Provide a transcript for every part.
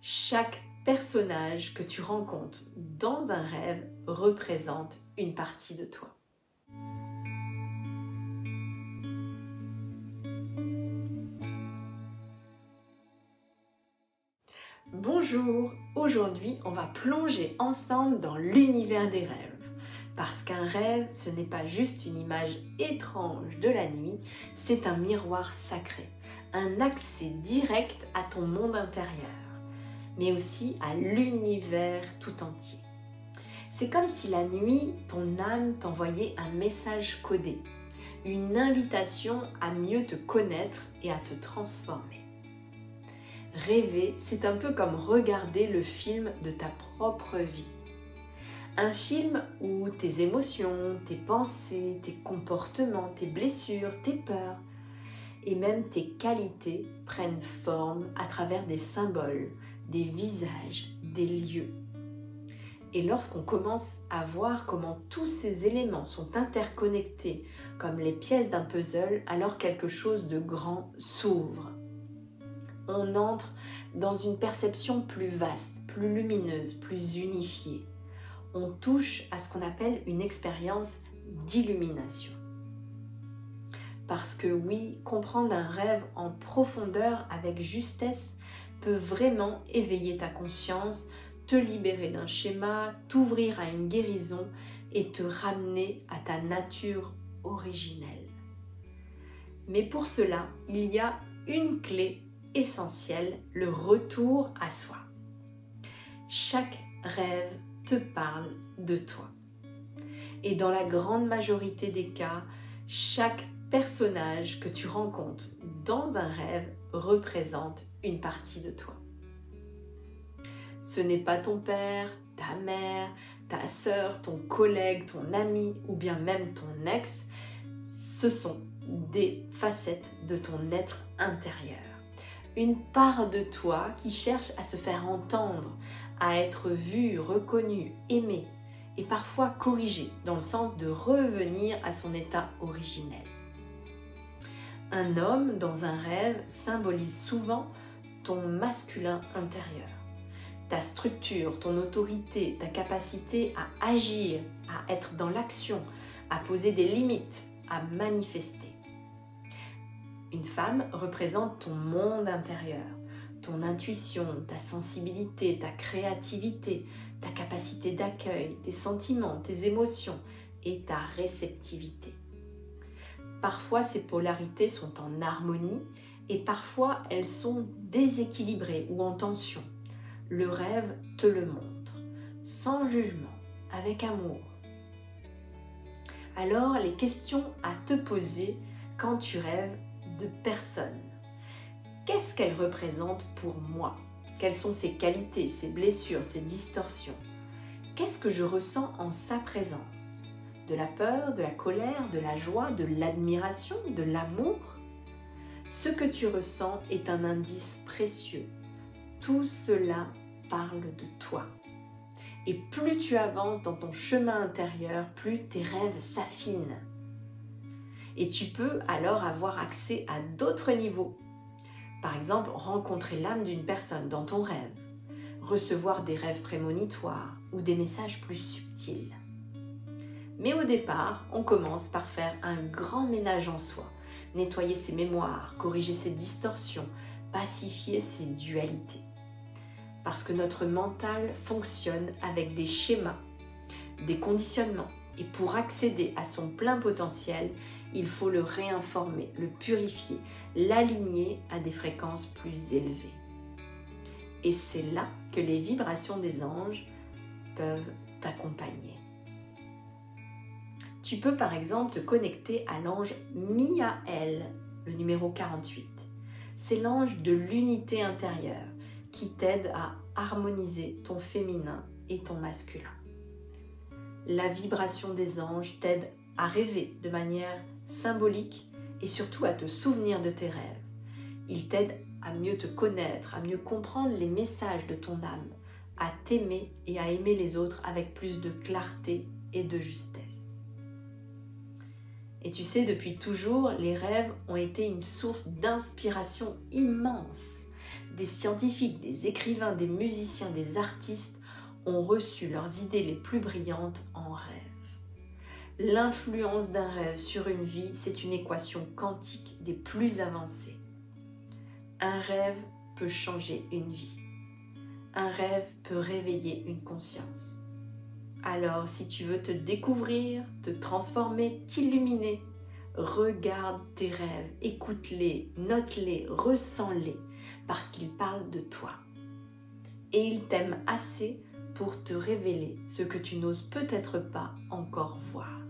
Chaque personnage que tu rencontres dans un rêve représente une partie de toi. Bonjour, aujourd'hui on va plonger ensemble dans l'univers des rêves. Parce qu'un rêve, ce n'est pas juste une image étrange de la nuit, c'est un miroir sacré, un accès direct à ton monde intérieur, mais aussi à l'univers tout entier. C'est comme si la nuit, ton âme t'envoyait un message codé, une invitation à mieux te connaître et à te transformer. Rêver, c'est un peu comme regarder le film de ta propre vie. Un film où tes émotions, tes pensées, tes comportements, tes blessures, tes peurs et même tes qualités prennent forme à travers des symboles, des visages, des lieux. Et lorsqu'on commence à voir comment tous ces éléments sont interconnectés comme les pièces d'un puzzle, alors quelque chose de grand s'ouvre. On entre dans une perception plus vaste, plus lumineuse, plus unifiée. On touche à ce qu'on appelle une expérience d'illumination. Parce que oui, comprendre un rêve en profondeur avec justesse peut vraiment éveiller ta conscience, te libérer d'un schéma, t'ouvrir à une guérison et te ramener à ta nature originelle. Mais pour cela, il y a une clé essentielle, le retour à soi. Chaque rêve te parle de toi. Et dans la grande majorité des cas, chaque personnage que tu rencontres dans un rêve représente une partie de toi. Ce n'est pas ton père, ta mère, ta sœur, ton collègue, ton ami ou bien même ton ex. Ce sont des facettes de ton être intérieur. Une part de toi qui cherche à se faire entendre, à être vue, reconnue, aimée et parfois corrigée dans le sens de revenir à son état originel. Un homme dans un rêve symbolise souvent ton masculin intérieur, ta structure, ton autorité, ta capacité à agir, à être dans l'action, à poser des limites, à manifester. Une femme représente ton monde intérieur, ton intuition, ta sensibilité, ta créativité, ta capacité d'accueil, tes sentiments, tes émotions et ta réceptivité. Parfois, ces polarités sont en harmonie et parfois elles sont déséquilibrées ou en tension. Le rêve te le montre, sans jugement, avec amour. Alors, les questions à te poser quand tu rêves de personne. Qu'est-ce qu'elle représente pour moi? Quelles sont ses qualités, ses blessures, ses distorsions? Qu'est-ce que je ressens en sa présence? De la peur, de la colère, de la joie, de l'admiration, de l'amour? Ce que tu ressens est un indice précieux. Tout cela parle de toi. Et plus tu avances dans ton chemin intérieur, plus tes rêves s'affinent. Et tu peux alors avoir accès à d'autres niveaux. Par exemple, rencontrer l'âme d'une personne dans ton rêve, recevoir des rêves prémonitoires ou des messages plus subtils. Mais au départ, on commence par faire un grand ménage en soi, nettoyer ses mémoires, corriger ses distorsions, pacifier ses dualités. Parce que notre mental fonctionne avec des schémas, des conditionnements. Et pour accéder à son plein potentiel, il faut le réinformer, le purifier, l'aligner à des fréquences plus élevées. Et c'est là que les vibrations des anges peuvent t'accompagner. Tu peux par exemple te connecter à l'ange Miaël, le numéro 48. C'est l'ange de l'unité intérieure qui t'aide à harmoniser ton féminin et ton masculin. La vibration des anges t'aide à rêver de manière symbolique et surtout à te souvenir de tes rêves. Ils t'aident à mieux te connaître, à mieux comprendre les messages de ton âme, à t'aimer et à aimer les autres avec plus de clarté et de justesse. Et tu sais, depuis toujours, les rêves ont été une source d'inspiration immense. des scientifiques, des écrivains, des musiciens, des artistes ont reçu leurs idées les plus brillantes en rêve. L'influence d'un rêve sur une vie, c'est une équation quantique des plus avancées. Un rêve peut changer une vie. Un rêve peut réveiller une conscience. Alors, si tu veux te découvrir, te transformer, t'illuminer, regarde tes rêves, écoute-les, note-les, ressens-les, parce qu'ils parlent de toi. Et ils t'aiment assez pour te révéler ce que tu n'oses peut-être pas encore voir.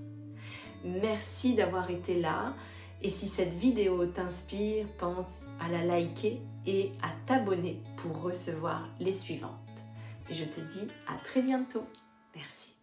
Merci d'avoir été là. Et si cette vidéo t'inspire, pense à la liker et à t'abonner pour recevoir les suivantes. Et je te dis à très bientôt. Merci.